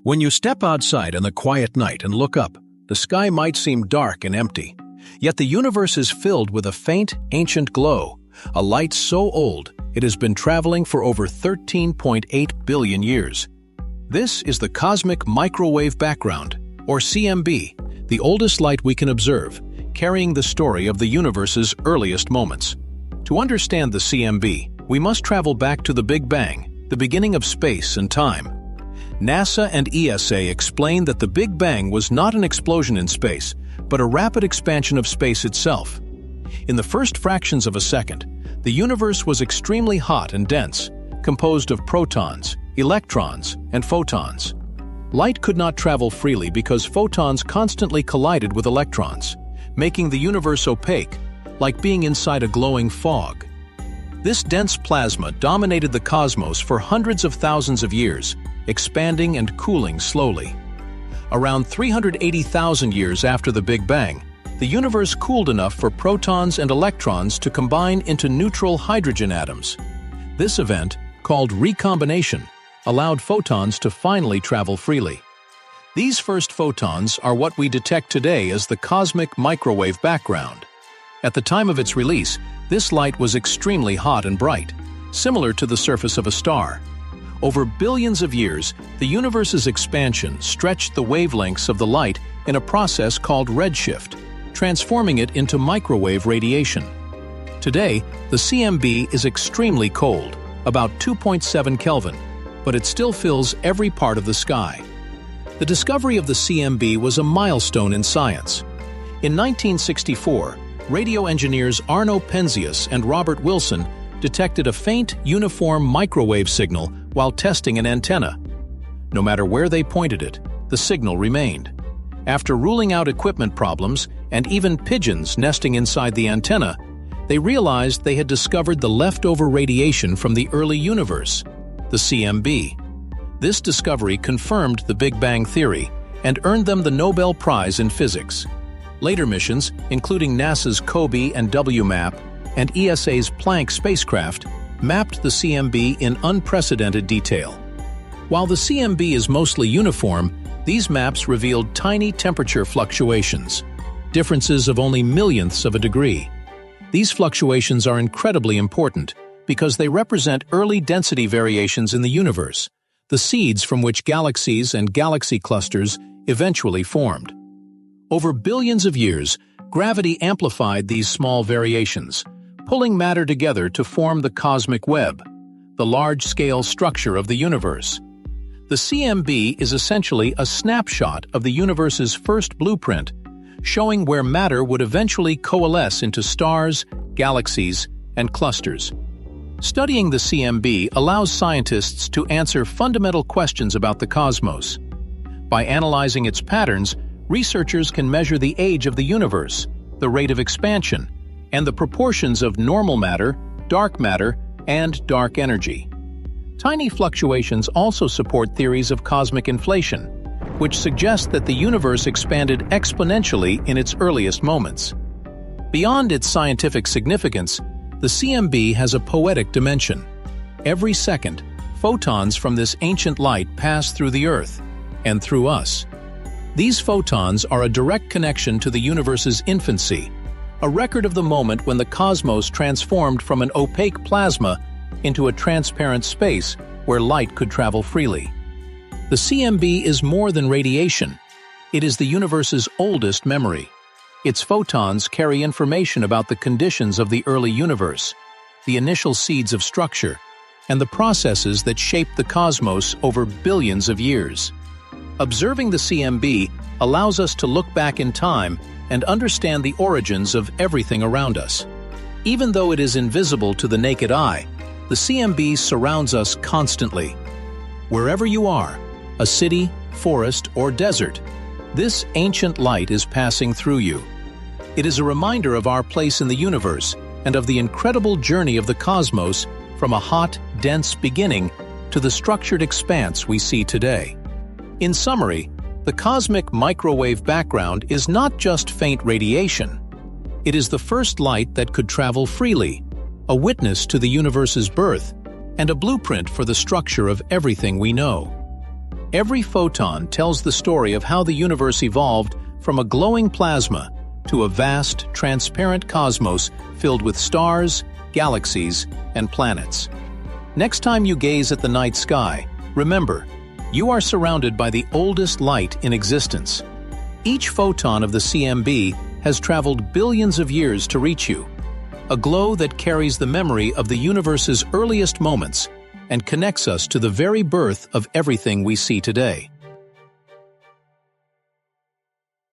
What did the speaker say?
When you step outside on the quiet night and look up, the sky might seem dark and empty. Yet the universe is filled with a faint, ancient glow, a light so old it has been traveling for over 13.8 billion years. This is the cosmic microwave background, or CMB, the oldest light we can observe, carrying the story of the universe's earliest moments. To understand the CMB, we must travel back to the Big Bang, the beginning of space and time. NASA and ESA explain that the Big Bang was not an explosion in space, but a rapid expansion of space itself. In the first fractions of a second, the universe was extremely hot and dense, composed of protons, electrons, and photons. Light could not travel freely because photons constantly collided with electrons, making the universe opaque, like being inside a glowing fog. This dense plasma dominated the cosmos for hundreds of thousands of years, expanding and cooling slowly. Around 380,000 years after the Big Bang, the universe cooled enough for protons and electrons to combine into neutral hydrogen atoms. This event, called recombination, allowed photons to finally travel freely. These first photons are what we detect today as the cosmic microwave background. At the time of its release, this light was extremely hot and bright, similar to the surface of a star. Over billions of years, the universe's expansion stretched the wavelengths of the light in a process called redshift, transforming it into microwave radiation. Today, the CMB is extremely cold, about 2.7 Kelvin, but it still fills every part of the sky. The discovery of the CMB was a milestone in science. In 1964, radio engineers Penzias and Wilson detected a faint, uniform microwave signal while testing an antenna. No matter where they pointed it, the signal remained. After ruling out equipment problems and even pigeons nesting inside the antenna, they realized they had discovered the leftover radiation from the early universe, the CMB. This discovery confirmed the Big Bang theory and earned them the Nobel Prize in Physics. Later missions, including NASA's COBE and WMAP and ESA's Planck spacecraft, mapped the CMB in unprecedented detail. While the CMB is mostly uniform, these maps revealed tiny temperature fluctuations, differences of only millionths of a degree. These fluctuations are incredibly important because they represent early density variations in the universe, the seeds from which galaxies and galaxy clusters eventually formed. Over billions of years, gravity amplified these small variations, pulling matter together to form the cosmic web, the large-scale structure of the universe. The CMB is essentially a snapshot of the universe's first blueprint, showing where matter would eventually coalesce into stars, galaxies, and clusters. Studying the CMB allows scientists to answer fundamental questions about the cosmos. By analyzing its patterns, researchers can measure the age of the universe, the rate of expansion, and the proportions of normal matter, and dark energy. Tiny fluctuations also support theories of cosmic inflation, which suggest that the universe expanded exponentially in its earliest moments. Beyond its scientific significance, the CMB has a poetic dimension. Every second, photons from this ancient light pass through the Earth, and through us. These photons are a direct connection to the universe's infancy, a record of the moment when the cosmos transformed from an opaque plasma into a transparent space where light could travel freely. The CMB is more than radiation. It is the universe's oldest memory. Its photons carry information about the conditions of the early universe, the initial seeds of structure, and the processes that shaped the cosmos over billions of years. Observing the CMB allows us to look back in time and understand the origins of everything around us. Even though it is invisible to the naked eye, the CMB surrounds us constantly. Wherever you are, a city, forest, or desert, this ancient light is passing through you. It is a reminder of our place in the universe and of the incredible journey of the cosmos from a hot, dense beginning to the structured expanse we see today. In summary, the cosmic microwave background is not just faint radiation. It is the first light that could travel freely, a witness to the universe's birth, and a blueprint for the structure of everything we know. Every photon tells the story of how the universe evolved from a glowing plasma to a vast, transparent cosmos filled with stars, galaxies, and planets. Next time you gaze at the night sky, remember, you are surrounded by the oldest light in existence. Each photon of the CMB has traveled billions of years to reach you, a glow that carries the memory of the universe's earliest moments and connects us to the very birth of everything we see today.